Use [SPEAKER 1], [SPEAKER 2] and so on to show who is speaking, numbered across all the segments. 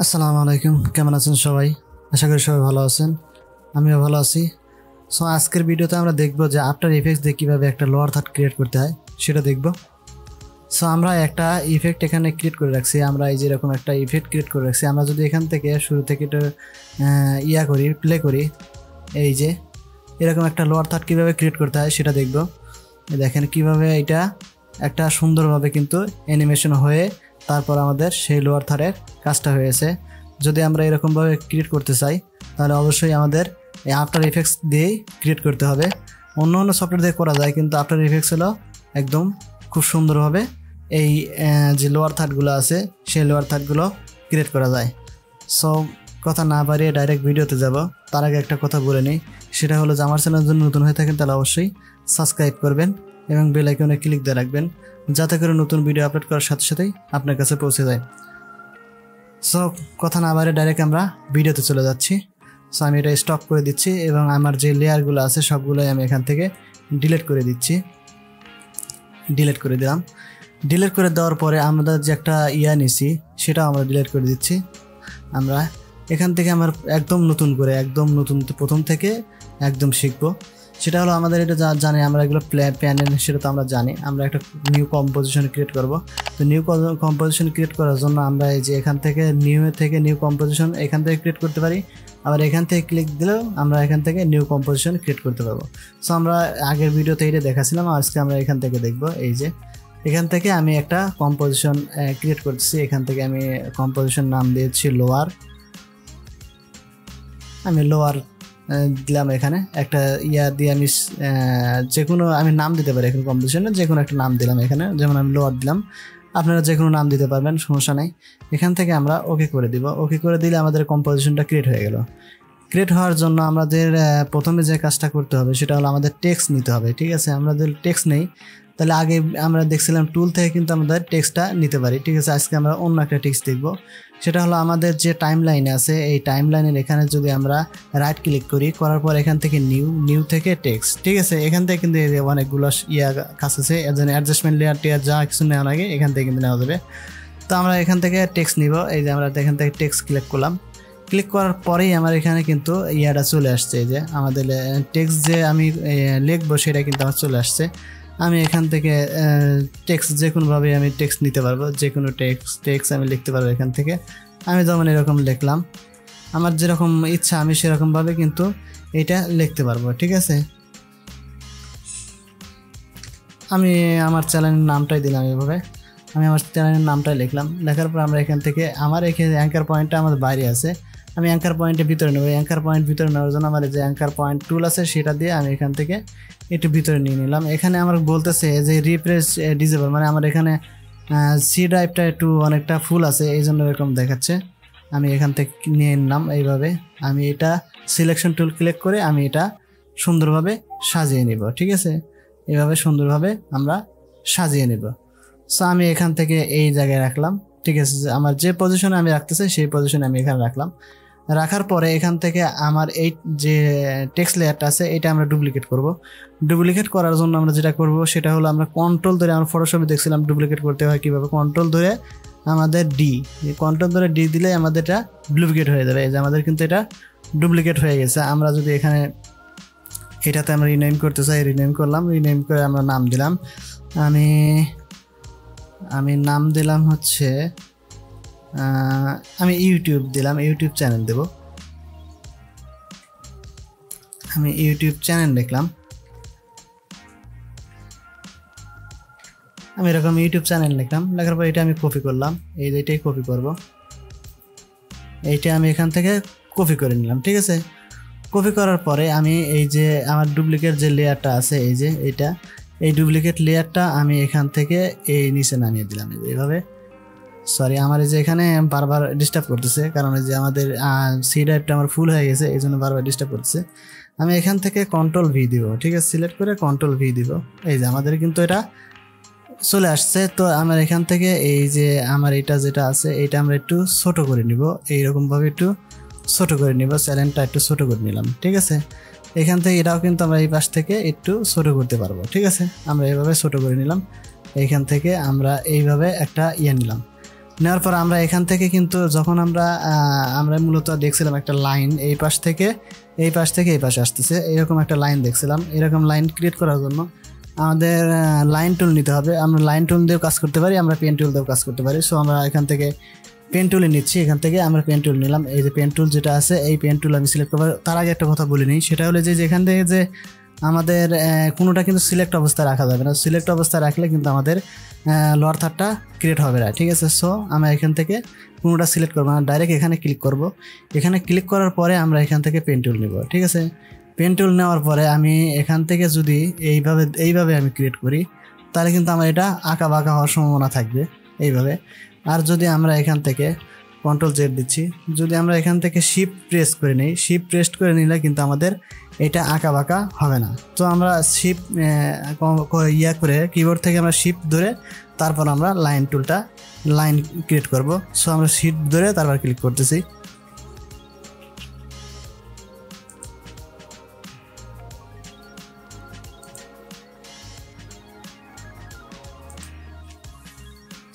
[SPEAKER 1] আসসালামু আলাইকুম, কেমন আছেন সবাই? আশা করি সবাই ভালো আছেন, আমিও ভালো আছি। সো আজকের ভিডিওতে আমরা দেখব যে আফটার ইফেক্টস দিয়ে কীভাবে একটা লোয়ার থার্ড ক্রিয়েট করতে হয় সেটা দেখব। সো আমরা একটা ইফেক্ট এখানে ক্রিয়েট করে রাখছি, আমরা এই যেরকম একটা ইফেক্ট ক্রিয়েট করে রাখছি। আমরা যদি এখান থেকে শুরু থেকে এটা প্লে করি, এই যে এরকম একটা লোয়ার থার্ড কীভাবে ক্রিয়েট করতে হয় সেটা দেখব। দেখেন কিভাবে এটা একটা সুন্দরভাবে কিন্তু অ্যানিমেশন হয়ে তারপর আমাদের সেই লোয়ার থার্ডের কাজটা হয়েছে। যদি আমরা এরকমভাবে ক্রিয়েট করতে চাই তাহলে অবশ্যই আমাদের এই আফটার ইফেক্টস দিয়েই ক্রিয়েট করতে হবে। অন্য অন্য সফটওয়্যার দিয়ে করা যায়, কিন্তু আফটার ইফেক্টস হলো একদম খুব সুন্দরভাবে এই যে লোয়ার থার্ডগুলো আছে সেই লোয়ার থার্ডগুলো ক্রিয়েট করা যায়। সো কথা না বাড়িয়ে ডাইরেক্ট ভিডিওতে যাব। তার আগে একটা কথা বলে নিই, সেটা হলো যে আমার চ্যানেল যদি নতুন হয়ে থাকেন তাহলে অবশ্যই সাবস্ক্রাইব করবেন এবং বেল আইকনে ক্লিক দিয়ে রাখবেন, যাতে করে নতুন ভিডিও আপলোড করার সাথে সাথেই আপনার কাছে পৌঁছে যায়। সো কথা না বাড়িয়ে ডাইরেক্ট আমরা ভিডিওতে চলে যাচ্ছি। সো আমি এটা স্টপ করে দিচ্ছি এবং আমার যে লেয়ারগুলো আছে সবগুলোই আমি এখান থেকে ডিলিট করে দিচ্ছি। ডিলিট করে দিলাম। ডিলিট করে দেওয়ার পরে আমরা যে একটা নিছি সেটাও আমরা ডিলিট করে দিচ্ছি। আমরা এখান থেকে আমার একদম নতুন করে প্রথম থেকে একদম শিখবো। সেটা হলো আমাদের এটা জানি আমরা এগুলো প্যানেল, সেটা তো আমরা জানি। আমরা একটা নিউ কম্পোজিশন ক্রিয়েট করব। তো নিউ কম্পোজিশন ক্রিয়েট করার জন্য আমরা এই যে এখান থেকে নিউ কম্পোজিশন এখান থেকে ক্রিয়েট করতে পারি। আবার এখান থেকে ক্লিক দিলেও আমরা এখান থেকে নিউ কম্পোজিশন ক্রিয়েট করতে পারবো। সো আমরা আগের ভিডিওতে এটা দেখাছিলাম, আজকে আমরা এখান থেকে দেখব। এই যে এখান থেকে আমি একটা কম্পোজিশন ক্রিয়েট করতেছি। এখান থেকে আমি কম্পোজিশন নাম দিয়েছি লোয়ার। আমি লোয়ার দিলাম। এখানে একটা দিয়ে আমি যে কোনো আমি নাম দিতে পারি। এখানে কম্পোজিশনে যে কোনো একটা নাম দিলাম। এখানে যেমন আমি লোয়ার দিলাম, আপনারা যে কোনো নাম দিতে পারবেন, সমস্যা নেই। এখান থেকে আমরা ওকে করে দিব। ওকে করে দিলে আমাদের কম্পোজিশনটা ক্রিয়েট হয়ে গেল। ক্রিয়েট হওয়ার জন্য আমাদের প্রথমে যে কাজটা করতে হবে সেটা হলো আমাদের টেক্সট নিতে হবে। ঠিক আছে, আমরা যদি টেক্সট নেই তাহলে আগে আমরা দেখছিলাম টুল থেকে কিন্তু আমাদের টেক্সটটা নিতে পারি। ঠিক আছে, আজকে আমরা অন্য একটা টেক্সট দেখব। সেটা হলো আমাদের যে টাইম লাইনে আছে, এই টাইম লাইনের এখানে যদি আমরা রাইট ক্লিক করার পর এখান থেকে নিউ থেকে টেক্সট। ঠিক আছে, এখান থেকে কিন্তু অনেকগুলো কাজ আছে, অ্যাডজাস্টমেন্ট লেয়ার টেয়ার যা কিছু নেওয়া লাগে এখান থেকে কিন্তু নেওয়া যাবে। তো আমরা এখান থেকে টেক্সট নিব। এই যে আমরা এখান থেকে টেক্সট ক্লিক করলাম। ক্লিক করার পরেই আমার এখানে কিন্তু চলে আসছে। এই যে আমাদের টেক্সট যে আমি লিখবো সেটা কিন্তু আমার চলে আসছে। আমি এখান থেকে টেক্সট যে কোনোভাবে আমি টেক্সট নিতে পারবো, যে কোনো টেক্সট আমি লিখতে পারবো। এখান থেকে আমি যেমন এরকম লিখলাম, আমার যেরকম ইচ্ছা আমি সেরকমভাবে কিন্তু এটা লিখতে পারবো। ঠিক আছে, আমি আমার চ্যানেলের নামটাই দিলাম। এভাবে আমি আমার চ্যানেলের নামটাই লিখলাম। লেখার পর আমরা এখান থেকে আমার এখানে অ্যাঙ্কার পয়েন্টটা আমাদের বাইরে আছে, আমি অ্যাঙ্কার পয়েন্টের ভিতরে নেব। অ্যাঙ্কার পয়েন্ট ভিতরে নেওয়ার জন্য আমার যে অ্যাঙ্কার পয়েন্ট টুল আছে সেটা দিয়ে আমি এখান থেকে একটু ভিতরে নিয়ে নিলাম। এখানে আমার বলতেছে যে রিফ্রেশ ডিসেবল, মানে আমার এখানে সি ড্রাইভটা একটু অনেকটা ফুল আছে, এই জন্য এরকম দেখাচ্ছে। আমি এখান থেকে নিয়ে নিলাম। এইভাবে আমি এটা সিলেকশন টুল ক্লিক করে আমি এটা সুন্দরভাবে সাজিয়ে নিব। ঠিক আছে, এইভাবে সুন্দরভাবে আমরা সাজিয়ে নেব। সো আমি এখান থেকে এই জায়গায় রাখলাম। ঠিক আছে, আমার যে পজিশনে আমি রাখতে চাই সেই পজিশনে আমি এখানে রাখলাম। রাখার পরে এখান থেকে আমার এই যে টেক্সট লেয়ারটা আছে এটা আমরা ডুপ্লিকেট করব। ডুপ্লিকেট করার জন্য আমরা যেটা করব সেটা হলো আমরা কন্ট্রোল ধরে, আমরা ফটোশপে দেখছিলাম ডুপ্লিকেট করতে হয় কীভাবে। কন্ট্রোল ধরে আমাদের কন্ট্রোল ধরে ডি দিলে আমাদের এটা ডুপ্লিকেট হয়ে যাবে। এই যে আমাদের কিন্তু এটা ডুপ্লিকেট হয়ে গেছে। আমরা যদি এখানে এটাতে আমরা রিনেম করতে চাই, রিনেম করলাম। রিনেম করে আমরা নাম দিলাম, আমি নাম দিলাম হচ্ছে আমি ইউটিউব দিলাম, ইউটিউব চ্যানেল দেব। আমি ইউটিউব চ্যানেল লিখলাম। আমি এরকম ইউটিউব চ্যানেল লিখলাম। লেখার পর এটা আমি কপি করলাম। এইটাই কপি করব। এইটা আমি এখান থেকে কপি করে নিলাম। ঠিক আছে, কপি করার পরে আমি এই যে আমার ডুপ্লিকেট যে লেয়ারটা আছে, এই যে এই ডুপ্লিকেট লেয়ারটা আমি এখান থেকে এই নিচে নামিয়ে দিলাম। এইভাবে সরি, আমার এই যে এখানে বারবার ডিস্টার্ব করতেছে, কারণ এই যে আমাদের সি ড্রাইভটা আমার ফুল হয়ে গেছে, এই জন্য বারবার ডিস্টার্ব করতেছে। আমি এখান থেকে কন্ট্রোল ভি দিব। ঠিক আছে, সিলেক্ট করে কন্ট্রোল ভি দিব। এই যে আমাদের কিন্তু এটা চলে আসছে। তো আমার এখান থেকে এই যে আমার এটা যেটা আছে এটা আমরা একটু ছোট করে নিব। এইরকমভাবে একটু ছোট করে নিব। চ্যানেলটা একটু ছোট করে নিলাম। ঠিক আছে, এখান থেকে এটাও কিন্তু আমরা এই পাশ থেকে একটু ছোট করতে পারবো। ঠিক আছে, আমরা এইভাবে ছোট করে নিলাম। এইখান থেকে আমরা এইভাবে একটা নিলাম। নেওয়ার পর আমরা এখান থেকে কিন্তু যখন আমরা মূলত দেখছিলাম একটা লাইন এই পাশ থেকে এই পাশে আসতেছে, এরকম একটা লাইন দেখছিলাম। এরকম লাইন ক্রিয়েট করার জন্য আমাদের লাইন টুল নিতে হবে। আমরা লাইন টুল দিয়েও কাজ করতে পারি, আমরা পেন টুল দিয়েও কাজ করতে পারি। সো আমরা এখান থেকে পেন টুলে নিচ্ছি, এখান থেকে আমরা পেন টুল নিলাম। এই যে পেন টুল যেটা আছে এই পেন টুল আমি সিলেক্ট করবো। তার আগে একটা কথা বলে নিই, সেটা হলো যে এখান থেকে যে আমাদের কোনোটা কিন্তু সিলেক্ট অবস্থায় রাখা যাবে না। সিলেক্ট অবস্থায় রাখলে কিন্তু আমাদের লোয়ার থার্ডটা ক্রিয়েট হবে না, ঠিক আছে। সো আমরা এখান থেকে কোনোটা সিলেক্ট করবো না, ডাইরেক্ট এখানে ক্লিক করব। এখানে ক্লিক করার পরে আমরা এখান থেকে পেন টুল নেব, ঠিক আছে। পেন টুল নেওয়ার পরে আমি এখান থেকে যদি এইভাবে আমি ক্রিয়েট করি তাহলে কিন্তু আমার এটা আঁকা বাঁকা হওয়ার সম্ভাবনা থাকবে এইভাবে। আর যদি আমরা এখান থেকে কন্ট্রোল জেড দিচ্ছি, যদি আমরা এখান থেকে শিফট প্রেস করে নিই, শিফট প্রেস করে নিলে কিন্তু আমাদের এটা আঁকা বাঁকা হবে না। তো আমরা শিফট করে কিবোর্ড থেকে আমরা শিফট ধরে তারপর আমরা লাইন ক্রিয়েট করব। সো আমরা শিফট ধরে তারপর ক্লিক করতেছি।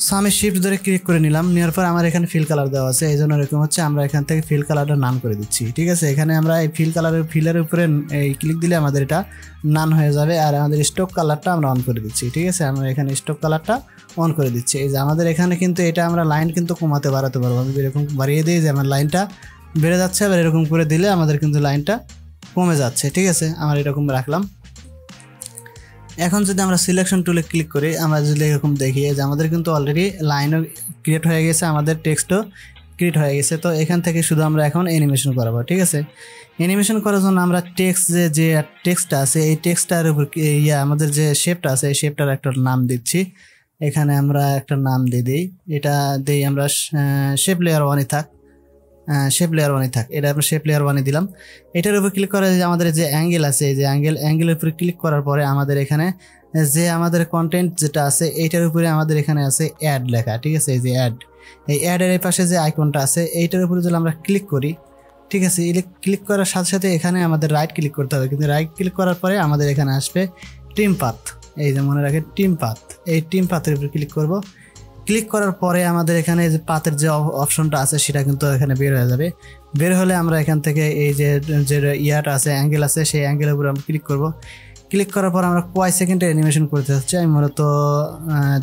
[SPEAKER 1] সো আমি শিফট ধরে ক্লিক করে নিলাম, নেওয়ার পর আমার এখানে ফিল কালার দেওয়া আছে, এই জন্য এরকম হচ্ছে। আমরা এখান থেকে ফিল কালারটা নান করে দিচ্ছি, ঠিক আছে। এখানে আমরা এই ফিলের উপরে এই ক্লিক দিলে আমাদের এটা নান হয়ে যাবে। আর আমাদের স্টক কালারটা আমরা অন করে দিচ্ছি, ঠিক আছে। আমরা এখানে স্টক কালারটা অন করে দিচ্ছি। এই যে আমাদের এখানে কিন্তু এটা আমরা লাইন কিন্তু কমাতে বাড়াতে পারবো। আমি এরকম বাড়িয়ে দিই যে আমার লাইনটা বেড়ে যাচ্ছে, আবার এরকম করে দিলে আমাদের কিন্তু লাইনটা কমে যাচ্ছে, ঠিক আছে। আমরা এরকম রাখলাম। এখন যদি আমরা সিলেকশন টুলে ক্লিক করি, আমরা যদি এরকম দেখি যে আমাদের কিন্তু অলরেডি লাইনও ক্রিয়েট হয়ে গেছে, আমাদের টেক্সটও ক্রিয়েট হয়ে গেছে। তো এখান থেকে শুধু আমরা এখন অ্যানিমেশন করাবো, ঠিক আছে। অ্যানিমেশন করার জন্য আমরা যে টেক্সটটা আছে এই টেক্সটটার উপর আমাদের যে শেপটা আছে এই শেপটার একটা নাম দিচ্ছি। এখানে আমরা একটা নাম দিয়ে দিই, এটা দিই আমরা শেপ লেয়ার 1-ই থাক, এটা আমরা শেপ লেয়ার 1-এ দিলাম। এটার উপর ক্লিক করে আমাদের যে অ্যাঙ্গেল আছে, এই যে অ্যাঙ্গেলের উপরে ক্লিক করার পরে আমাদের এখানে যে আমাদের কন্টেন্ট যেটা আছে এইটার উপরে আমাদের এখানে আছে অ্যাড লেখা, ঠিক আছে। এই যে এই অ্যাডের এই পাশে যে আইকনটা আছে এইটার উপরে যদি আমরা ক্লিক করি, ঠিক আছে। ক্লিক করার সাথে সাথে এখানে আমাদের রাইট ক্লিক করতে হবে, কিন্তু রাইট ক্লিক করার পরে আমাদের এখানে আসবে ট্রিম পাথ। এই যে মনে রাখেন ট্রিম পাথ, এই ট্রিম পাথের উপরে ক্লিক করব। ক্লিক করার পরে আমাদের এখানে যে পাথের যে অপশনটা আছে সেটা কিন্তু এখানে বের হয়ে যাবে। বের হলে আমরা এখান থেকে এই যে ইয়াটা আছে অ্যাঙ্গেল আছে সেই অ্যাঙ্গেলের উপরে আমরা ক্লিক করব। ক্লিক করার পর আমরা কয় সেকেন্ডে অ্যানিমেশন করতে চাচ্ছি, আমি মূলত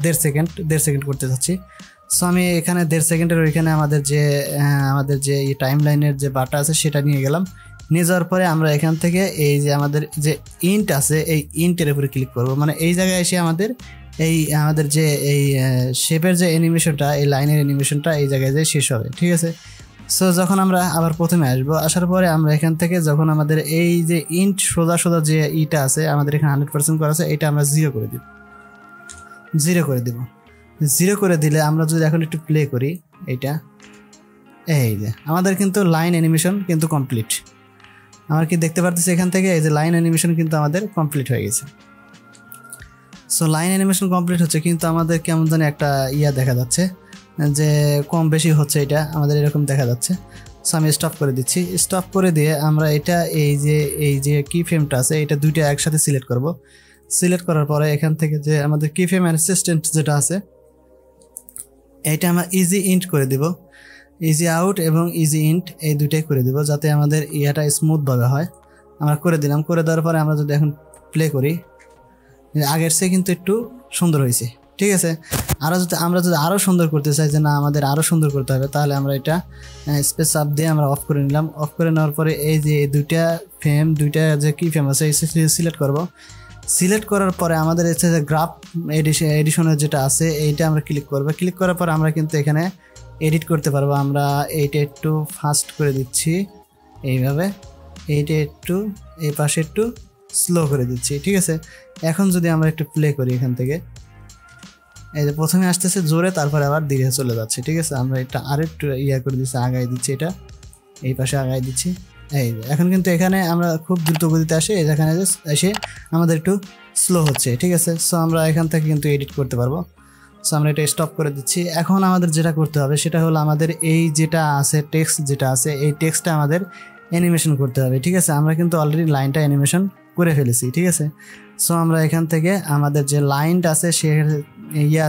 [SPEAKER 1] 1.5 সেকেন্ড করতে চাচ্ছি। সো আমি এখানে 1.5 সেকেন্ডের ওইখানে আমাদের যে টাইম লাইনের যে বারটা আছে সেটা নিয়ে গেলাম। নিয়ে যাওয়ার পরে আমরা এখান থেকে এই যে আমাদের যে ইন্ট আছে এই ইন্টের উপরে ক্লিক করব। মানে এই জায়গায় এসে আমাদের যে এই শেপের যে অ্যানিমেশনটা, এই লাইনের অ্যানিমেশনটা এই জায়গায় যে শেষ হবে, ঠিক আছে। সো যখন আমরা আবার প্রথমে আসার পরে আমরা এখান থেকে যখন আমাদের এই যে ইন্ট সোজা যে ইটা আছে আমাদের এখানে 100% করা আছে, এটা আমরা 0 করে দিব। 0 করে দিলে আমরা যদি এখন একটু প্লে করি এইটা, এই যে আমাদের কিন্তু লাইন অ্যানিমেশন কিন্তু কমপ্লিট। আমরা কি দেখতে পারতেছি এখান থেকে এই যে লাইন অ্যানিমেশন কিন্তু আমাদের কমপ্লিট হয়ে গেছে। সো লাইন অ্যানিমেশন কমপ্লিট হচ্ছে, কিন্তু আমাদের কেমন জানি একটা দেখা যাচ্ছে যে কম বেশি হচ্ছে, এটা আমাদের এরকম দেখা যাচ্ছে। সো আমি স্টপ করে দিচ্ছি। স্টপ করে দিয়ে আমরা এটা এই যে কি ফ্রেমটা আছে এটা দুইটা একসাথে সিলেক্ট করব। সিলেক্ট করার পরে এখান থেকে যে আমাদের কি ফ্রেম অ্যাসিস্ট্যান্ট যেটা আছে এইটা আমরা ইজি ইন্ট করে দিব। ইজি আউট এবং ইজি ইন্ট এই দুইটাই করে দিব যাতে আমাদের ইয়াটা স্মুথভাবে হয়। আমরা করে দিলাম। করে দেওয়ার পরে আমরা যদি এখন প্লে করি, আগের চেয়ে কিন্তু একটু সুন্দর হয়েছে, ঠিক আছে। আমরা যদি আরও সুন্দর করতে চাই যে না আমাদের আরও সুন্দর করতে হবে, তাহলে আমরা এটা স্পেস আপ দিয়ে আমরা অফ করে নিলাম। অফ করে নেওয়ার পরে এই যে দুইটা যে কি ফ্রেম আছে এই সিলেক্ট করব। সিলেক্ট করার পরে আমাদের হচ্ছে যে গ্রাফ এডিশনের যেটা আছে এইটা আমরা ক্লিক করব। ক্লিক করার পর আমরা কিন্তু এখানে এডিট করতে পারবো। আমরা এইটা একটু ফাস্ট করে দিচ্ছি এইভাবে, এইটা একটু এই পাশে একটু স্লো করে দিচ্ছি, ঠিক আছে। এখন যদি আমরা একটু প্লে করি এখান থেকে, এই যে প্রথমে আসতেছে জোরে, তারপরে আবার ধীরে চলে যাচ্ছে, ঠিক আছে। আমরা এটা আরেকটু করে দিচ্ছি, আগাই দিচ্ছি, এটা এই পাশে আগাই দিচ্ছি। এই এখন কিন্তু এখানে আমরা খুব দ্রুত গতিতে আসে, এখানে এসে আমাদের একটু স্লো হচ্ছে, ঠিক আছে। সো আমরা এখান থেকে কিন্তু এডিট করতে পারবো। সো আমরা এটা স্টপ করে দিচ্ছি। এখন আমাদের যেটা করতে হবে সেটা হলো আমাদের এই যেটা আছে টেক্সট যেটা আছে এই টেক্সটটা আমাদের অ্যানিমেশন করতে হবে, ঠিক আছে। আমরা কিন্তু অলরেডি লাইনটা অ্যানিমেশন করে ফেলেছি, ঠিক আছে। সো আমরা এখান থেকে আমাদের যে লাইনটা আছে সে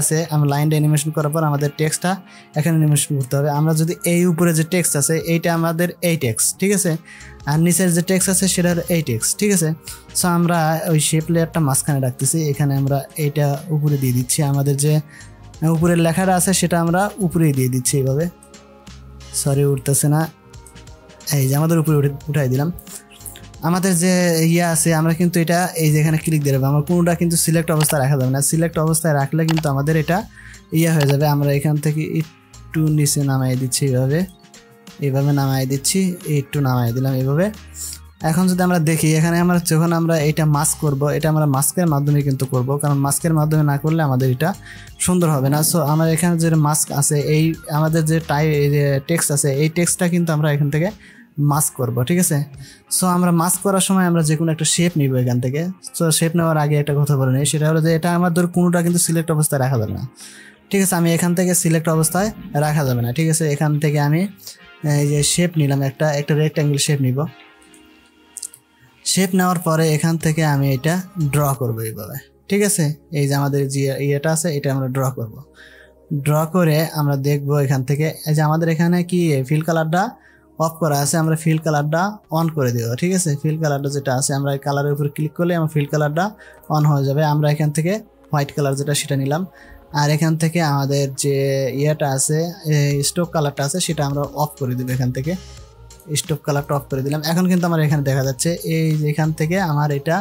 [SPEAKER 1] আছে, আমরা লাইনটা অ্যানিমেশন করার পর আমাদের টেক্সটটা এখানে অ্যানিমেশন করতে হবে। আমরা যদি এই উপরে যে টেক্সট আছে এইটা আমাদের এই টেক্সট, ঠিক আছে, আর নিচের যে টেক্সট আছে সেটার এই টেক্সট, ঠিক আছে। সো আমরা ওই শেপ লেয়ারটা মাঝখানে রাখতেছি, এখানে আমরা এইটা উপরে দিয়ে দিচ্ছি, আমাদের যে উপরের লেখাটা আছে সেটা আমরা উপরেই দিয়ে দিচ্ছি এইভাবে। সরি উঠতেছে না, এই যে আমাদের উপরে উঠাই দিলাম। আমাদের যে আছে আমরা কিন্তু এটা এই যে এখানে ক্লিক দিয়ে দেবো, আমার কোনোটা কিন্তু সিলেক্ট অবস্থায় রাখা যাবে না। সিলেক্ট অবস্থায় রাখলে কিন্তু আমাদের এটা হয়ে যাবে। আমরা এখান থেকে একটু নিচে নামাই দিচ্ছি, এইভাবে নামাই দিচ্ছি, একটু নামাই দিলাম এইভাবে। এখন যদি আমরা দেখি এখানে আমরা যখন আমরা এটা মাস্ক করব, এটা আমরা মাস্কের মাধ্যমে কিন্তু করব, কারণ মাস্কের মাধ্যমে না করলে আমাদের এটা সুন্দর হবে না। সো আমার এখানে যে মাস্ক আছে, এই আমাদের যে টেক্সট আছে এই টেক্সটটা কিন্তু আমরা এখান থেকে মাস্ক করব, ঠিক আছে। সো আমরা মাস্ক করার সময় আমরা যে কোনো একটা শেপ নিব এখান থেকে। সো শেপ নেওয়ার আগে একটা কথা বলে নিই, সেটা হলো যে এটা আমাদের কোনোটা কিন্তু সিলেক্ট অবস্থায় রাখা যাবে না, ঠিক আছে। আমি এখান থেকে সিলেক্ট অবস্থায় রাখা যাবে না, ঠিক আছে। এখান থেকে আমি এই যে শেপ নিলাম, একটা রেক্ট্যাঙ্গেল শেপ নিব। শেপ নেওয়ার পরে এখান থেকে আমি এটা ড্র করব এইভাবে, ঠিক আছে। এই যে আমাদের যে ইয়েটা আছে এটা আমরা ড্র করব। ড্র করে আমরা দেখব এখান থেকে এই যে আমাদের এখানে কি ফিল কালারটা অফ করা আছে, আমরা ফিল কালারটা অন করে দেব, ঠিক আছে। ফিল কালারটা যেটা আছে আমরা এই কালারের উপর ক্লিক করলে আমার ফিল কালারটা অন হয়ে যাবে। আমরা এখান থেকে হোয়াইট কালার যেটা সেটা নিলাম, আর এখান থেকে আমাদের যে ইয়েটা আছে স্টোক কালারটা আছে সেটা আমরা অফ করে দেব। এখান থেকে স্টোক কালারটা অফ করে দিলাম। এখন কিন্তু আমার এখানে দেখা যাচ্ছে এই যে এখান থেকে আমার এটা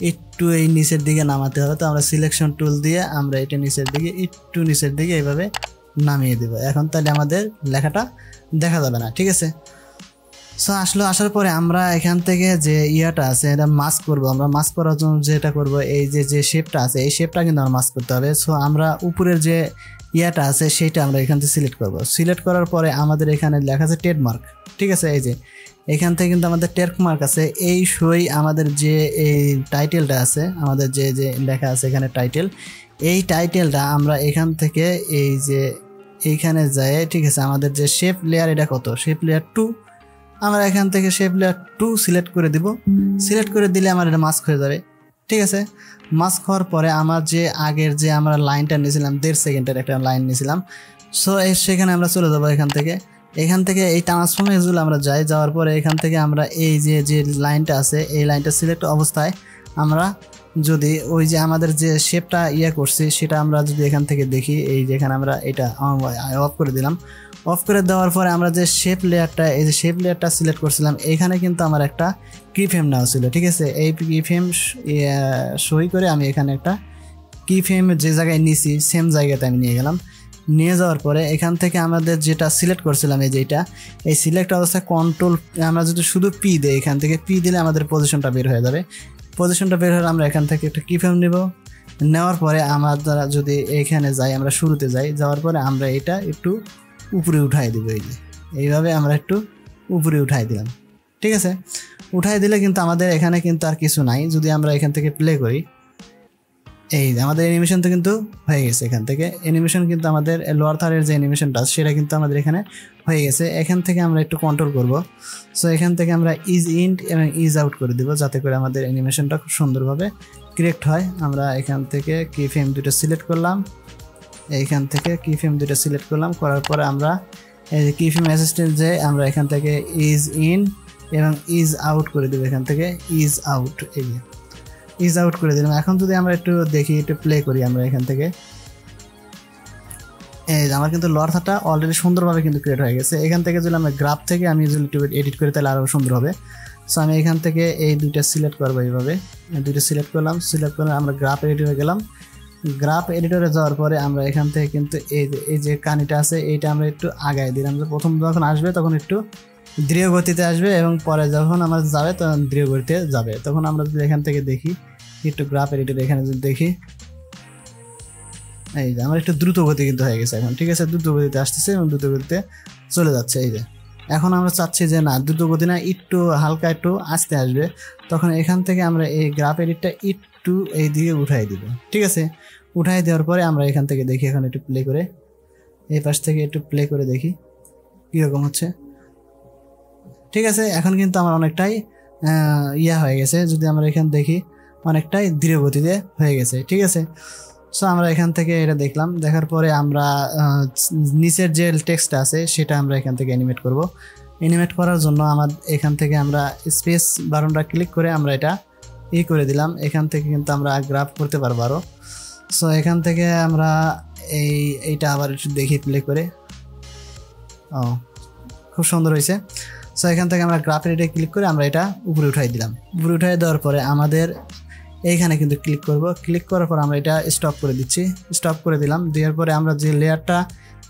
[SPEAKER 1] একটু এই নিচের দিকে নামাতে হবে। তো আমরা সিলেকশন টুল দিয়ে আমরা এটা নিচের দিকে একটু নিচের দিকে এইভাবে নামিয়ে দেব। এখন তাহলে আমাদের লেখাটা দেখা যাবে না, ঠিক আছে। সো আসার পরে আমরা এখান থেকে যে ইয়াটা আছে এটা মাস্ক করব। আমরা মাস্ক করার জন্য যেটা করব এই যে শেপটা আছে এই শেপটা কিন্তু আমরা মাস্ক করতে হবে। সো আমরা উপরের যে ইয়াটা আছে সেইটা আমরা এখান থেকে সিলেক্ট করব। সিলেক্ট করার পরে আমাদের এখানে লেখা আছে ট্রেডমার্ক, ঠিক আছে। এই যে এখান থেকে কিন্তু আমাদের ট্রেডমার্ক আছে, এই সই আমাদের যে এই টাইটেলটা আছে, আমাদের যে লেখা আছে এখানে টাইটেল, এই টাইটেলটা আমরা এখান থেকে এই যে এইখানে যায়, ঠিক আছে। আমাদের যে শেপ লেয়ার এটা কত, শেপ লেয়ার 2, আমরা এখান থেকে শেপ লেয়ার 2 সিলেক্ট করে দিব। সিলেক্ট করে দিলে আমার এটা মাস্ক হয়ে যাবে, ঠিক আছে। মাস্ক হওয়ার পরে আমার যে আগের যে আমরা লাইনটা নিয়েছিলাম 1.5 সেকেন্ডের একটা লাইন নিয়েছিলাম, সো সেখানে আমরা চলে যাবো। এখান থেকে এই ট্রান্সফর্মেশনগুলো আমরা যাওয়ার পরে এখান থেকে আমরা এই যে লাইনটা আছে এই লাইনটা সিলেক্ট অবস্থায় আমরা যদি ওই যে আমাদের যে শেপটা করছি সেটা আমরা যদি এখান থেকে দেখি, এই যেখানে আমরা এটা অফ করে দিলাম। অফ করে দেওয়ার পরে আমরা যে শেপ লেয়ারটা সিলেক্ট করছিলাম এখানে কিন্তু আমার একটা কি ফ্রেম নেওয়া ছিল, ঠিক আছে। এই কি ফ্রেম সই করে আমি এখানে একটা কি ফ্রেম যে জায়গায় নিয়েছি সেম জায়গাতে আমি নিয়ে গেলাম। নিয়ে যাওয়ার পরে এখান থেকে আমাদের যেটা সিলেক্ট করছিলাম এই সিলেক্ট অবস্থায় কন্ট্রোল আমরা যদি শুধু পি দিই, এখান থেকে পি দিলে আমাদের পজিশনটা বের হয়ে যাবে। পজিশনটা বের হলে আমরা এখান থেকে একটা কি ফ্রেম নেব। নেওয়ার পরে আমরা যদি এখানে যাই, আমরা শুরুতে যাওয়ার পরে আমরা এটা একটু উপরে উঠাই দেবো। এইভাবে আমরা একটু উপরে উঠাই দিলাম, ঠিক আছে। উঠাই দিলে কিন্তু আমাদের এখানে কিন্তু আর কিছু নাই। যদি আমরা এখান থেকে প্লে করি, এই আমাদের অ্যানিমেশন তো কিন্তু হয়ে গেছে। এখান থেকে অ্যানিমেশন কিন্তু আমাদের লোয়ার থার্ডের যে অ্যানিমেশনটা সেটা কিন্তু আমাদের এখানে হয়ে গেছে। এখান থেকে আমরা একটু কন্ট্রোল করব। সো এখান থেকে আমরা ইজ ইন এবং ইজ আউট করে দেবো যাতে করে আমাদের অ্যানিমেশনটা খুব সুন্দরভাবে ক্রিয়েট হয়। আমরা এখান থেকে কি ফ্রেম দুটো সিলেক্ট করলাম, এইখান থেকে কি ফ্রেম দুটো সিলেক্ট করলাম, করার পরে আমরা এই যে কি ফ্রেম অ্যাসিস্ট্যান্ট যে আমরা এখান থেকে ইজ ইন এবং ইজ আউট করে দেবো। এখান থেকে ইজ আউট, এই যে ইজ আউট করে দিলাম। এখন যদি আমরা একটু দেখি, একটু প্লে করি আমরা এখান থেকে, এই যে আমার কিন্তু লোয়ার থার্ডটা অলরেডি সুন্দরভাবে কিন্তু ক্রিয়েট হয়ে গেছে। এখান থেকে যদি আমরা গ্রাফ থেকে আমি যদি একটু এডিট করি তাহলে আরও সুন্দর হবে। সো আমি এখান থেকে এই দুইটা সিলেক্ট করবো, এইভাবে দুইটা সিলেক্ট করলাম। আমরা গ্রাফ এডিটরে গেলাম। গ্রাফ এডিটরে যাওয়ার পরে আমরা এখান থেকে কিন্তু এই যে কানিটা আছে এইটা আমরা একটু আগায় দিলাম। যে প্রথম যখন আসবে তখন একটু ধীর গতিতে আসবে এবং পরে যখন আমরা যাবে তখন ধীর গতিতে যাবে। তখন আমরা যদি এখান থেকে দেখি একটু গ্রাফ এডিটর এখানে যদি দেখি, এই যে আমার একটু দ্রুত গতি কিন্তু হয়ে গেছে এখন, ঠিক আছে। দ্রুত গতিতে আসতেছে এবং দ্রুত গতিতে চলে যাচ্ছে। এই যে এখন আমরা চাচ্ছি যে না দ্রুত গতি না, একটু হালকা একটু আস্তে আসবে, তখন এখান থেকে আমরা এই গ্রাফ এডিটটা একটু এই দিকে উঠাই দিব, ঠিক আছে। উঠাই দেওয়ার পরে আমরা এখান থেকে দেখি, এখন একটু প্লে করে এই পাশ থেকে একটু প্লে করে দেখি কীরকম হচ্ছে, ঠিক আছে। এখন কিন্তু আমার অনেকটাই ইয়া হয়ে গেছে, যদি আমরা এখান দেখি অনেকটাই ধীর গতিতে হয়ে গেছে। ঠিক আছে, সো আমরা এখান থেকে এটা দেখলাম, দেখার পরে আমরা নিচের যে টেক্সট আছে সেটা আমরা এখান থেকে অ্যানিমেট করব। অ্যানিমেট করার জন্য এখান থেকে আমরা স্পেস বাটনটা ক্লিক করে আমরা এটা করে দিলাম। এখান থেকে কিন্তু আমরা গ্রাফ করতে পারবো আরও। সো এখান থেকে আমরা এইটা আবার একটু দেখি প্লে করে। খুব সুন্দর হয়েছে। সো এখান থেকে আমরা গ্রাফের এটা ক্লিক করে আমরা এটা উপরে উঠাই দিলাম। উপরে উঠাই দেওয়ার পরে আমাদের এইখানে কিন্তু ক্লিক করব। ক্লিক করার পর আমরা এটা স্টপ করে দিচ্ছি, স্টপ করে দিলাম। দেওয়ার পরে আমরা যে লেয়ারটা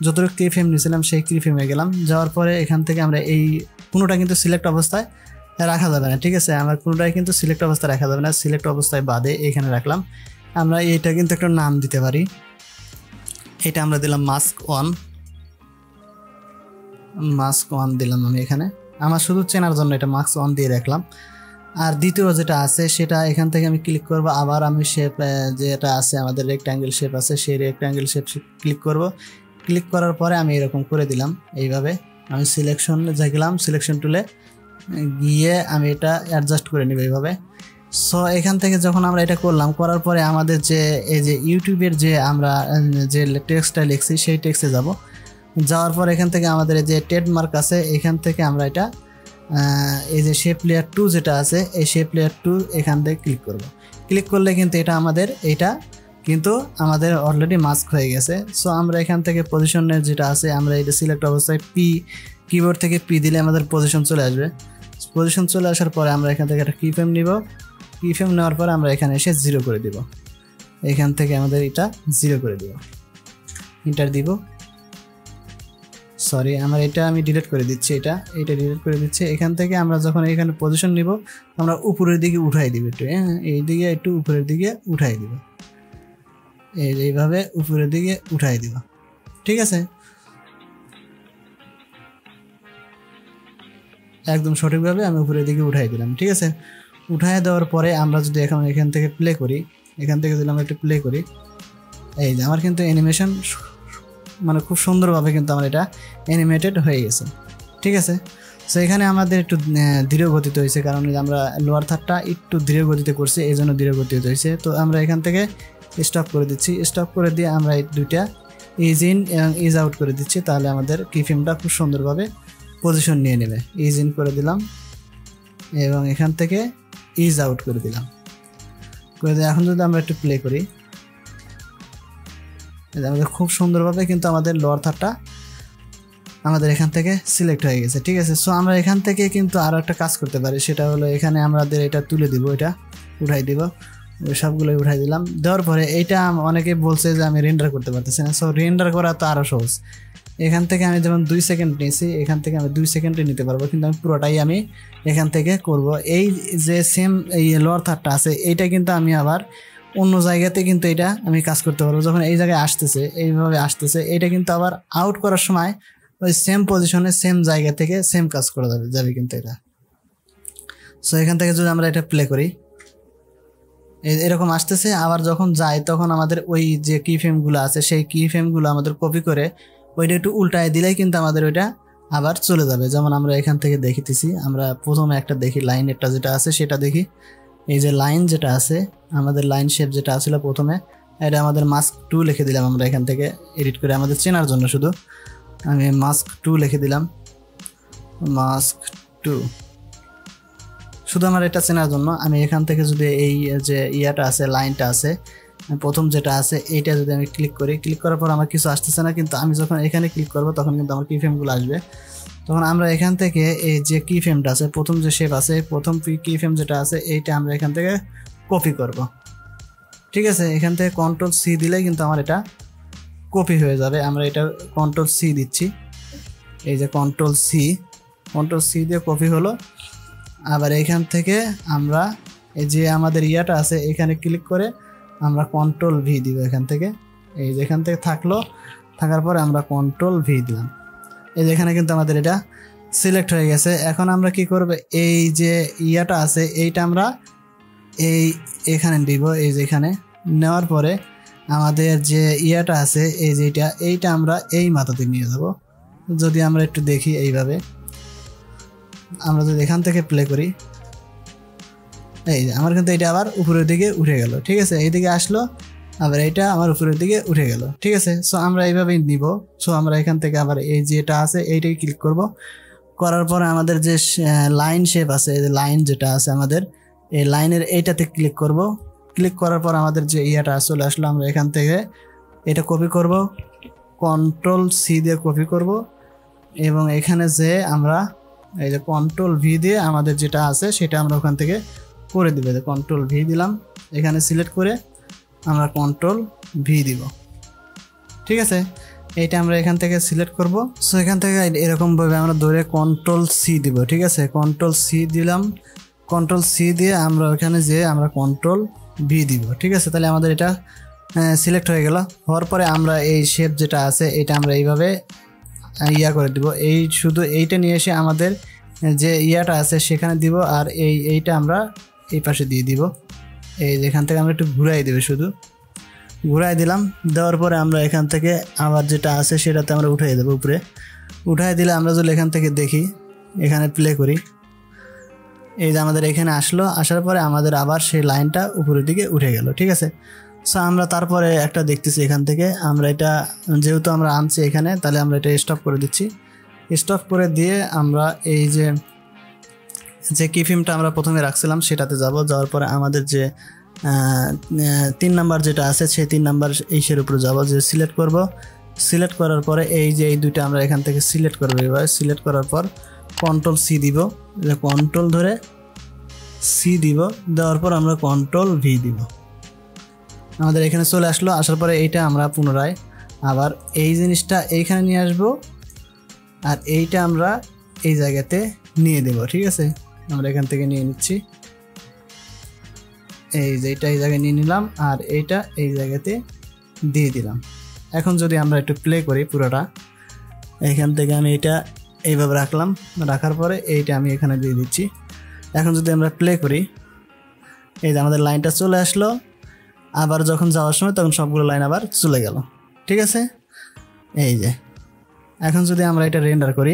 [SPEAKER 1] যতটুকু কি ফ্রেম নিয়েছিলাম সেই কি ফ্রেমে গেলাম। যাওয়ার পরে এখান থেকে আমরা এই কোনোটা কিন্তু সিলেক্ট অবস্থায় রাখা যাবে না। ঠিক আছে, আমার কোনোটাই কিন্তু সিলেক্ট অবস্থায় রাখা যাবে না, সিলেক্ট অবস্থায় বাদে এখানে রাখলাম। আমরা এইটা কিন্তু একটা নাম দিতে পারি। এটা আমরা দিলাম মাস্ক ওয়ান দিলাম আমি এখানে, আমার শুধু চেনার জন্য এটা মাস্ক ওয়ান দিয়ে রাখলাম। আর দ্বিতীয় যেটা আছে সেটা এখান থেকে আমি ক্লিক করব। আবার আমি শেপ যেটা আছে আমাদের রেক্ট্যাঙ্গেল শেপ আছে, সেই রেক্ট্যাঙ্গেল শেপ ক্লিক করব। ক্লিক করার পরে আমি এরকম করে দিলাম। এইভাবে আমি সিলেকশনে গেলাম, সিলেকশন টুলে গিয়ে আমি এটা অ্যাডজাস্ট করে নিব এইভাবে। সো এখান থেকে যখন আমরা এটা করলাম, করার পরে আমাদের যে এই যে ইউটিউবের যে আমরা যে টেক্সটটা লিখছি সেই টেক্সটে যাব। যাওয়ার পর এখান থেকে আমাদের যে ট্রেডমার্ক আছে এখান থেকে আমরা এটা এই যে শেপ লেয়ার 2 যেটা আছে এই শেপ লেয়ার 2 এখান থেকে ক্লিক করব। ক্লিক করলে কিন্তু এটা আমাদের অলরেডি মাস্ক হয়ে গেছে। সো আমরা এখান থেকে পজিশনের যেটা আছে আমরা এটা সিলেক্ট অবস্থায় কিবোর্ড থেকে পি দিলে আমাদের পজিশন চলে আসবে। পজিশন চলে আসার পরে আমরা এখান থেকে একটা কিফ্রেম নিব। কিফ্রেম নেওয়ার পরে আমরা এখানে এসে 0 করে দিব। এখান থেকে আমাদের এটা 0 করে দিব, এন্টার দিব। সরি, আমি ডিলিট করে দিচ্ছি, এটা ডিলিট করে দিচ্ছি। এখান থেকে আমরা যখন এখানে পজিশন নিব আমরা উপরের দিকে উঠাই দিব একটু, এইদিকে একটু উপরের দিকে উঠাই দিব, এইভাবে উপরের দিকে উঠাই দিব। ঠিক আছে, একদম সঠিকভাবে আমি উপরের দিকে উঠাই দিলাম। ঠিক আছে, উঠাই দেওয়ার পরে আমরা যদি এখন এখান থেকে প্লে করি, এখান থেকে যদি আমরা একটু প্লে করি, এই যে আমার কিন্তু অ্যানিমেশন মানে খুব সুন্দরভাবে কিন্তু আমার এটা অ্যানিমেটেড হয়ে গেছে। ঠিক আছে, সো এখানে আমাদের একটু ধীর গতিতে হয়েছে, কারণ আমরা লোয়ার থার্ডটা একটু ধীর গতিতে করছি, এই জন্য ধীর গতিতে হয়েছে। তো আমরা এখান থেকে স্টপ করে দিচ্ছি। স্টপ করে দিয়ে আমরা এই দুইটা ইজ ইন এবং ইজ আউট করে দিচ্ছি, তাহলে আমাদের কিফ্রেমটা খুব সুন্দরভাবে পজিশন নিয়ে নেবে। ইজ ইন করে দিলাম এবং এখান থেকে ইজ আউট করে দিলাম। এখন যদি আমরা একটু প্লে করি, আমাদের খুব সুন্দরভাবে কিন্তু আমাদের লোয়ার থার্ডটা আমাদের এখান থেকে সিলেক্ট হয়ে গেছে। ঠিক আছে, সো আমরা এখান থেকে কিন্তু আরও একটা কাজ করতে পারি, সেটা হলো এখানে আমাদের এটা তুলে দিব, এটা উঠাই দিব, সবগুলোই উঠাই দিলাম। দেওয়ার পরে এইটা অনেকে বলছে যে আমি রেন্ডার করতে পারতেছি না। সো রেন্ডার করা তো আরও সহজ। এখান থেকে আমি যেমন 2 সেকেন্ড নিয়েছি, এখান থেকে আমি 2 সেকেন্ডে নিতে পারবো, কিন্তু আমি পুরোটাই আমি এখান থেকে করব। এই যে সেম এই লোয়ার থার্ডটা আছে এইটা কিন্তু আমি আবার অন্য জায়গাতে কিন্তু এটা আমি কাজ করতে পারবো। যখন এই জায়গায় আসতেছে, এইভাবে আসতেছে, এটা কিন্তু আবার আউট করার সময় ওই সেম পজিশনে সেম জায়গা থেকে সেম কাজ করা যাবে কিন্তু এটা। সো এখান থেকে যদি আমরা এটা প্লে করি, এরকম আসতেছে। আবার যখন যায় তখন আমাদের ওই যে কি ফ্রেমগুলো আছে সেই কি ফ্রেমগুলো আমাদের কপি করে ওইটা একটু উল্টায় দিলেই কিন্তু আমাদের ওইটা আবার চলে যাবে। যেমন আমরা এখান থেকে দেখিতেছি, আমরা প্রথমে একটা দেখি লাইন একটা যেটা আছে সেটা দেখি। এই যে লাইন যেটা আছে আমাদের লাইন শেপ যেটা আসলে প্রথমে এটা আমাদের মাস্ক 2 লিখে দিলাম। আমরা এখান থেকে এডিট করে আমাদের চেনার জন্য শুধু আমি মাস্ক 2 লিখে দিলাম, মাস্ক 2 শুধু আমার এটা চেনার জন্য। আমি এখান থেকে যদি এই যে ইয়াটা আছে লাইনটা আছে প্রথম যেটা আছে এইটা যদি আমি ক্লিক করি, ক্লিক করার পর আমার কিছু আসতেছে না, কিন্তু আমি যখন এখানে ক্লিক করব তখন কিন্তু আমার কি ফ্রেমগুলো আসবে। তখন আমরা এখান থেকে এই যে কি ফ্রেমটা আছে প্রথম যে শেপ আছে প্রথম কি ফ্রেম যেটা আছে এইটা আমরা এখান থেকে কপি করব। ঠিক আছে, এখান থেকে কন্ট্রোল সি দিলে কিন্তু আমার এটা কপি হয়ে যাবে। আমরা এটা কন্ট্রোল সি দিচ্ছি, এই যে কন্ট্রোল সি দিয়ে কপি হলো। আবার এখান থেকে আমরা এই যে আমাদের ইয়াটা আছে এখানে ক্লিক করে আমরা কন্ট্রোল ভি দিব। এখান থেকে এই যে এখান থেকে থাকার পরে আমরা কন্ট্রোল ভি দিলাম। এই যে এখানে কিন্তু আমাদের এটা সিলেক্ট হয়ে গেছে। এখন আমরা কি করব, এই যে ইয়াটা আছে এইটা আমরা এখানে দিব। এই যে এখানে নেওয়ার পরে আমাদের যে ইয়াটা আছে এই যে এইটা আমরা এই মাথাতে নিয়ে যাব। যদি আমরা একটু দেখি এইভাবে, আমরা যদি এখান থেকে প্লে করি এই যে আমার কিন্তু এটা আবার উপরের দিকে উঠে গেল, ঠিক আছে। এইদিকে আসলো, আবার এটা আমার উপরের দিকে উঠে গেল, ঠিক আছে। সো আমরা এইভাবেই নিব। সো আমরা এখান থেকে আবার এই যেটা আছে এইটাই ক্লিক করব। করার পরে আমাদের যে লাইন শেপ আছে, এই লাইন যেটা আছে আমাদের, এই লাইনের এইটাতে ক্লিক করব। ক্লিক করার পর আমাদের যে ইয়াটা চলে আসলো, আমরা এখান থেকে এটা কপি করব, কন্ট্রোল সি দিয়ে কপি করব, এবং এখানে যে আমরা এই যে কন্ট্রোল ভি দিয়ে আমাদের যেটা আছে সেটা আমরা ওখান থেকে করে দিব। কন্ট্রোল ভি দিলাম, এখানে সিলেক্ট করে আমরা কন্ট্রোল ভি দিব, ঠিক আছে। এইটা আমরা এখান থেকে সিলেক্ট করব। সো এখান থেকে এরকমভাবে আমরা ধরে কন্ট্রোল সি দিব, ঠিক আছে। কন্ট্রোল সি দিলাম, কন্ট্রোল সি দিয়ে আমরা ওখানে যে আমরা কন্ট্রোল ভি দিব, ঠিক আছে। তাহলে আমাদের এটা সিলেক্ট হয়ে গেল। হওয়ার পরে আমরা এই শেপ যেটা আছে এটা আমরা এইভাবে ইয়া করে দিব। এই শুধু এইটা নিয়ে এসে আমাদের যে ইয়াটা আছে সেখানে দিব, আর এইটা আমরা এই পাশে দিয়ে দিব। এই যেখান থেকে আমরা একটু ঘুরাই দেবে, শুধু ঘুরাই দিলাম। দেওয়ার পরে আমরা এখান থেকে আবার যেটা আছে সেটাতে আমরা উঠাই দেবো উপরে। উঠাই দিলে আমরা যদি এখান থেকে দেখি, এখানে প্লে করি, এই যে আমাদের এখানে আসলো। আসার পরে আমাদের আবার সেই লাইনটা উপরের দিকে উঠে গেল, ঠিক আছে। সো আমরা তারপরে একটা দেখতেছি এখান থেকে আমরা এটা যেহেতু আমরা আনছি এখানে, তাহলে আমরা এটা স্টপ করে দিচ্ছি। স্টপ করে দিয়ে আমরা এই যে কি ফিল্মটা আমরা প্রথমে রাখছিলাম সেটাতে যাব। যাওয়ার পরে আমাদের যে 3 নাম্বার যেটা আছে সেই 3 নাম্বার এইসের উপরে যাব, যে সিলেক্ট করব। সিলেক্ট করার পরে এই যে এই দুইটা আমরা এখান থেকে সিলেক্ট করবো। এবার সিলেক্ট করার পর কন্ট্রোল সি দিব, কন্ট্রোল ধরে সি দিব, দেওয়ার পর আমরা কন্ট্রোল ভি দিব। আমাদের এখানে চলে আসলো। আসার পরে এইটা আমরা পুনরায় আবার এই জিনিসটা এইখানে নিয়ে আসব, আর এইটা আমরা এই জায়গাতে নিয়ে দেব, ঠিক আছে। আমরা এখান থেকে নিয়ে নিচ্ছি, এই যে এটা এই জায়গায় নিয়ে নিলাম, আর এইটা এই জায়গাতে দিয়ে দিলাম। এখন যদি আমরা একটু প্লে করি পুরোটা, এখান থেকে আমি এটা এইভাবে রাখলাম, রাখার পরে এইটা আমি এখানে দিয়ে দিচ্ছি। এখন যদি আমরা প্লে করি, এই যে আমাদের লাইনটা চলে আসলো। আবার যখন যাওয়ার সময় তখন সবগুলো লাইন আবার চলে গেল, ঠিক আছে। এই যে এখন যদি আমরা এটা রেন্ডার করি,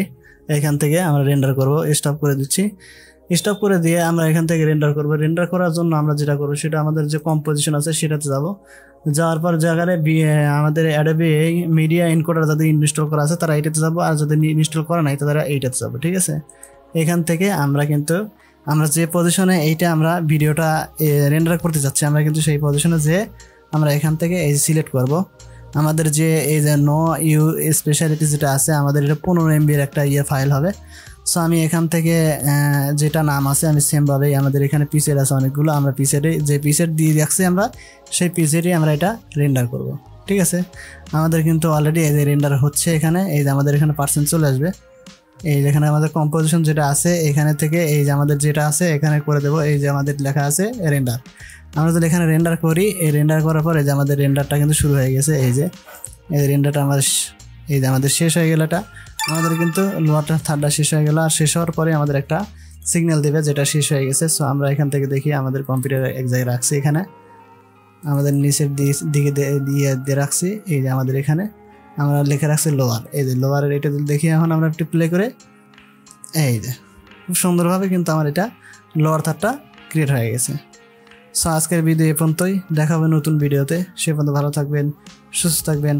[SPEAKER 1] এখান থেকে আমরা রেন্ডার করব, স্টপ করে দিচ্ছি। স্টপ করে দিয়ে আমরা এখান থেকে রেন্ডার করব। রেন্ডার করার জন্য আমরা যেটা করবো সেটা আমাদের যে কম্পোজিশন আছে সেটাতে যাব। যাওয়ার পর জায়গায় আমাদের অ্যাডোবি মিডিয়া এনকোডার যাদের ইনস্টল করা আছে তারা এইটাতে যাব, আর যাদের ইনস্টল করা নাই তারা এইটাতে যাব, ঠিক আছে। এখান থেকে আমরা কিন্তু আমরা যে পজিশনে এইটা আমরা ভিডিওটা রেন্ডার করতে যাচ্ছি, আমরা কিন্তু সেই পজিশনে যে আমরা এখান থেকে এই সিলেক্ট করব। আমাদের যে এই যে নো ইউ স্পেশালিটি যেটা আছে, আমাদের এটা 15 MB একটা ফাইল হবে। সো আমি এখান থেকে যেটা নাম আছে আমি সেমভাবেই আমাদের এখানে পিসেট আছে অনেকগুলো, আমরা পিসেটে যে পিসেট দিয়ে রাখছি আমরা সেই পিসেটই আমরা এটা রেন্ডার করব, ঠিক আছে। আমাদের কিন্তু অলরেডি এই যে রেন্ডার হচ্ছে এখানে, এই যে আমাদের এখানে পার্সেন্ট চলে আসবে। এই যেখানে আমাদের কম্পোজিশন যেটা আছে এখানে থেকে এই যে আমাদের যেটা আছে এখানে করে দেব। এই যে আমাদের লেখা আছে রেন্ডার, আমরা যদি এখানে রেন্ডার করি, এই রেন্ডার করার পরে যে আমাদের রেন্ডারটা কিন্তু শুরু হয়ে গেছে। এই যে এই রেন্ডারটা এই যে আমাদের শেষ হয়ে গেল। এটা আমাদের কিন্তু লোয়ারটা থার্ডটা শেষ হয়ে গেল, আর শেষ হওয়ার পরে আমাদের একটা সিগন্যাল দেবে যেটা শেষ হয়ে গেছে। সো আমরা এখান থেকে দেখি আমাদের কম্পিউটার এক জায়গায় রাখছি, এখানে আমাদের নিচের দিকে দিয়ে রাখছি। এই যে আমাদের এখানে আমরা লিখে রাখছি লোয়ার, এই যে লোয়ারের এটা দেখি। এখন আমরা একটু প্লে করে এই যে খুব সুন্দরভাবে কিন্তু আমার এটা লোয়ার থার্ডটা ক্রিয়েট হয়ে গেছে। সো আজকের ভিডিও এ পর্যন্তই, দেখা হবে নতুন ভিডিওতে। সে পর্যন্ত ভালো থাকবেন, সুস্থ থাকবেন,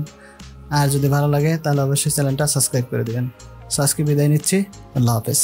[SPEAKER 1] আর যদি ভালো লাগে তাহলে অবশ্যই চ্যানেলটা সাবস্ক্রাইব করে দেবেন। সো আজকে বিদায় নিচ্ছি, আল্লাহ হাফেজ।